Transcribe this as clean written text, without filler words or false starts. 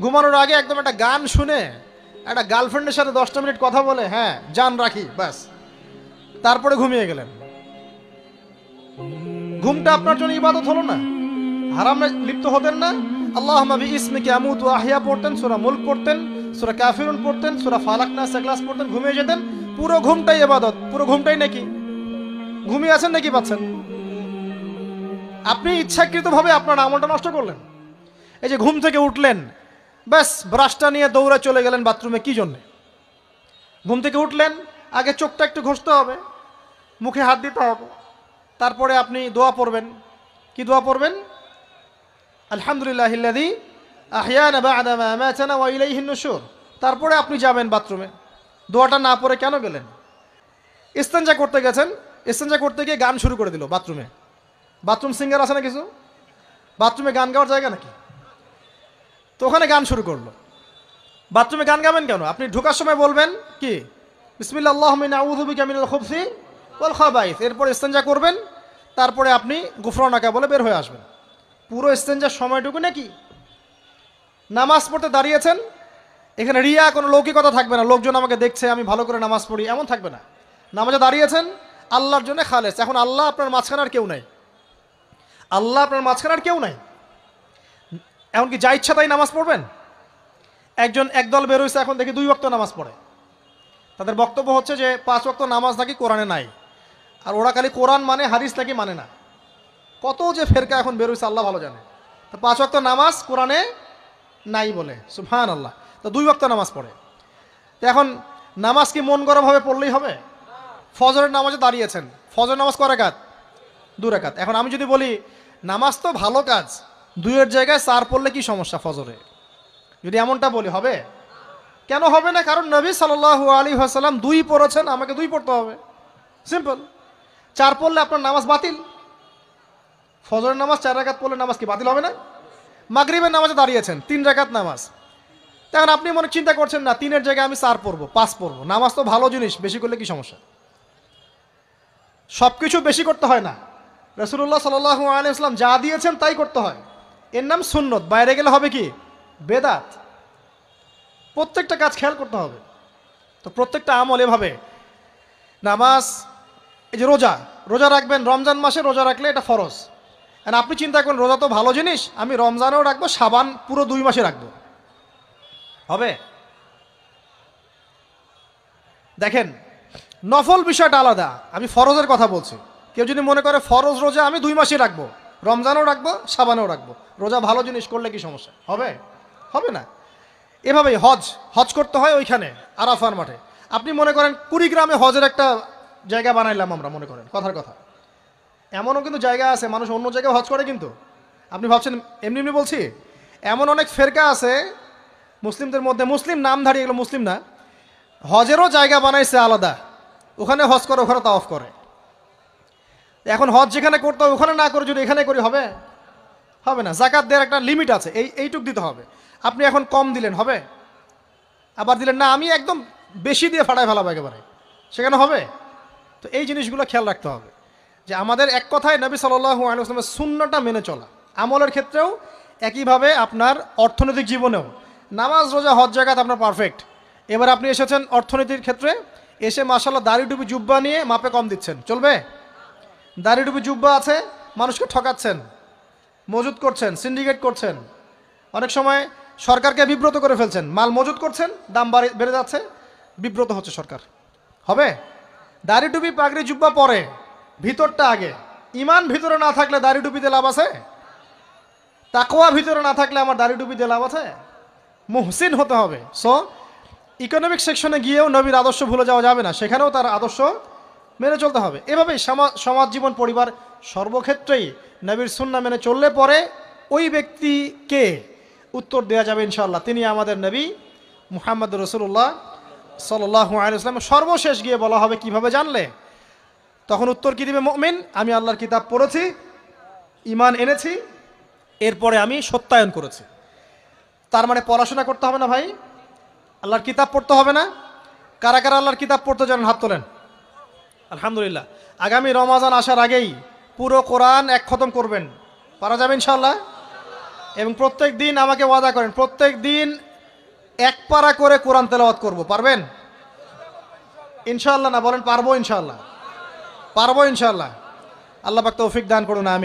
ঘুমানোর আগে একদম একটা গান শুনে একটা গার্লফ্রেন্ডের সাথে 10টা মিনিট কথা বলে হ্যাঁ জান রাখি ব্যাস, তারপরে ঘুমিয়ে গেলেন। ঘুমটা আপনার জন্য ইবাদত হলো না? হারামে লিপ্ত হতেন না? আল্লাহুম্মা বিইসমিকা আমুতু ওয়া আহইয়া পড়তেন, সূরা মুলক পড়তেন, সূরা কাফিরুন পড়তেন, সূরা ফালাক নাস ইখলাস পড়তেন, ঘুমিয়ে যেতেন। পুরো ঘুমটাই ইবাদত, পুরো ঘুমটাই নাকি? ঘুমিয়ে আছেন নাকি পাচ্ছেন? আপনি ইচ্ছাকৃতভাবে আপনার আমলটা নষ্ট করলেন। এই যে ঘুম থেকে উঠলেন, ব্যাস ব্রাশটা নিয়ে দৌড়ে চলে গেলেন বাথরুমে, কি জন্যে? ঘুম থেকে উঠলেন, আগে চোখটা একটু ঘষতে হবে, মুখে হাত দিতে হবে, তারপরে আপনি দোয়া পড়বেন। কি দোয়া পড়বেন? আলহামদুলিল্লাহিল্লাযী আহইয়ানা বা'দা মা আমাতানা ওয়া ইলাইহিন নুশুর। তারপরে আপনি যাবেন বাথরুমে। দোয়াটা না পড়ে কেন গেলেন? ইস্তেঞ্জা করতে গেছেন, ইস্তেঞ্জা করতে গিয়ে গান শুরু করে দিল বাথরুমে। বাথরুম সিঙ্গার আছে না কিছু? বাথরুমে গান গাওয়ার জায়গা নাকি? তো ওখানে গান শুরু করলো। বাথরুমে গান গাবেন কেন? আপনি ঢোকার সময় বলবেন কি? বিসমিল্লাহ আল্লাহুম্মা ইন্নী আউযু বিকা মিনাল খুবসি ওয়াল খাবাইস। এরপর ইস্তেঞ্জা করবেন, তারপরে আপনি গুফরানাকা বলে বের হয়ে আসবেন। পুরো ইস্তেঞ্জার সময়টুকু নাকি? নামাজ পড়তে দাঁড়িয়েছেন, এখানে রিয়া কোনো লৌকিকতা থাকবে না, লোকজন আমাকে দেখছে আমি ভালো করে নামাজ পড়ি এমন থাকবে না। নামাজে দাঁড়িয়েছেন আল্লাহর জন্য খালেস। এখন আল্লাহ আপনার মাঝখানে আর কেউ নাই, আল্লাহ আপনার মাঝখানে আর কেউ নাই। এমনকি যা ইচ্ছা তাই নামাজ পড়বেন? একদল বেরোইছে, এখন দেখি 2 ওয়াক্ত নামাজ পড়ে। তাদের বক্তব্য হচ্ছে যে 5 ওয়াক্ত নামাজ নাকি কোরআনে নাই, আর ওরা খালি কোরআন মানে হাদিস নাকি মানে না। কত যে ফেরকা এখন বেরোইছে আল্লাহ ভালো জানে। তো 5 ওয়াক্ত নামাজ কোরআনে নাই বলে, সুবহানাল্লাহ। তো 2 ওয়াক্ত নামাজ পড়ে। তো এখন নামাজ কি মন গরম হবে পড়লেই হবে? ফজরের নামাজে দাঁড়িয়েছেন, ফজর নামাজ কয় রাকাত? 2 রাকাত। এখন আমি যদি বলি নামাজ তো ভালো কাজ, 2-এর জায়গায় 4 পড়লে কি সমস্যা ফজরে? যদি এমনটা বলি হবে? কেন হবে না? কারণ নবী সাল্লাল্লাহু আলাইহি ওয়াসাল্লাম 2 পড়েছেন, আমাকে 2 পড়তে হবে, সিম্পল। 4 পড়লে আপনার নামাজ বাতিল। ফজরের নামাজ 4 রাকাত পড়লে নামাজ কি বাতিল হবে না? মাগরিবের নামাজে দাঁড়িয়েছেন 3 রাকাত নামাজ, তখন আপনি মনে চিন্তা করছেন না 3-এর জায়গায় আমি 4 পড়বো, 5 পড়বো। নামাজ তো ভালো জিনিস, বেশি করলে কি সমস্যা? সব কিছু বেশি করতে হয় না। রাসূলুল্লাহ সাল্লাল্লাহু আলাইহি ওয়াসাল্লাম যা দিয়েছেন তাই করতে হয়, এর নাম সুন্নত। বাইরে গেলে হবে কি? বেদাত। প্রত্যেকটা কাজ খেয়াল করতে হবে। তো প্রত্যেকটা আমল এভাবে। নামাজ, এই যে রোজা, রোজা রাখবেন রমজান মাসে, রোজা রাখলে এটা ফরজ। আর আপনি চিন্তা করেন রোজা তো ভালো জিনিস, আমি রমজানেও রাখবো, শাবান পুরো 2 মাসে রাখবো, হবে? দেখেন নফল বিষয়টা আলাদা, আমি ফরজের কথা বলছি। কেউ যদি মনে করে ফরজ রোজা আমি 2 মাসে রাখবো, রমজানও রাখবো, শাবানেও রাখবো, রোজা ভালো জিনিস করলে কি সমস্যা হবে? হবে না। এভাবেই হজ করতে হয় ওইখানে আরাফার মাঠে। আপনি মনে করেন কুড়িগ্রামে হজের একটা জায়গা বানাইলাম আমরা, মনে করেন কথার কথা, এমনও কিন্তু জায়গা আছে মানুষ অন্য জায়গায় হজ করে, কিন্তু আপনি ভাবছেন এমনি এমনি বলছি। এমন অনেক ফেরকা আছে মুসলিমদের মধ্যে, মুসলিম নামধারী, এগুলো মুসলিম না, হজেরও জায়গা বানাইছে আলাদা, ওখানে হজ করে, ওখানে তাওয়াফ করে। এখন হজ যেখানে করতে হবে ওখানে না করে যদি এখানে করি হবে? হবে না। যাকাত দেওয়ার একটা লিমিট আছে, এইটুক দিতে হবে। আপনি এখন কম দিলেন হবে, আবার দিলেন না আমি একদম বেশি দিয়ে ফাটায় ফেলাবো একেবারে, সেখানে হবে? তো এই জিনিসগুলো খেয়াল রাখতে হবে যে আমাদের এক কথায় নবী সাল্লাল্লাহু আলাইহি ওয়াসাল্লামের সুন্নাহটা মেনে চলা। আমলের ক্ষেত্রেও একইভাবে, আপনার অর্থনৈতিক জীবনেও নামাজ রোজা হজ জাকাত আপনার পারফেক্ট। এবার আপনি এসেছেন অর্থনীতির ক্ষেত্রে, এসে মাশাআল্লাহ দাড়ি টুপি জুব্বা নিয়ে মাপে কম দিচ্ছেন, চলবে? দাড়ি টুপি জুব্বা আছে, মানুষকে ঠকাচ্ছেন, মজুদ করছেন, সিন্ডিকেট করছেন, অনেক সময় সরকারকে বিব্রত করে ফেলছেন, মাল মজুদ করছেন, দাম বেড়ে যাচ্ছে, বিব্রত হচ্ছে সরকার, হবে? দাড়ি টুপি পাগড়ি জুব্বা পরে, ভিতরটা আগে। ইমান ভিতরে না থাকলে দাড়ি টুপিতে লাভ আছে? তাকওয়া ভিতরে না থাকলে আমার দাড়ি টুপিতে লাভ আছে? মুহসিন হতে হবে। সো ইকোনমিক সেকশনে গিয়েও নবীর আদর্শ ভুলে যাওয়া যাবে না, সেখানেও তার আদর্শ মেনে চলতে হবে। এভাবেই সমাজ জীবন পরিবার সর্বক্ষেত্রেই নবীর সুন্নাহ মেনে চললে পরে ওই ব্যক্তিকে উত্তর দেওয়া যাবে ইনশাআল্লাহ, তিনি আমাদের নবী মুহাম্মদ রাসূলুল্লাহ সাল্লাল্লাহু আলাইহি ওয়াসাল্লাম। সর্বশেষ গিয়ে বলা হবে কিভাবে জানলে? তখন উত্তর কি দিবে মুমিন? আমি আল্লাহর কিতাব পড়েছি, ঈমান এনেছি, এরপরে আমি সত্যায়ন করেছি। তার মানে পড়াশোনা করতে হবে না ভাই? আল্লাহর কিতাব পড়তে হবে না? কারা কারা আল্লাহর কিতাব পড়তে জানেন হাত তোলেন? আলহামদুলিল্লাহ। আগামী রমাজান আসার আগেই পুরো কোরআন এক খতম করবেন, পারা যাবে ইনশাআল্লাহ? এবং প্রত্যেক দিন আমাকে ওয়াদা করেন প্রত্যেক দিন এক পারা করে কোরআন তেলাওয়াত করব, পারবেন? ইনশাআল্লাহ না বলেন পারবো ইনশাআল্লাহ, পারবো ইনশাআল্লাহ। আল্লাহ পাক তৌফিক দান করুন, আমিন।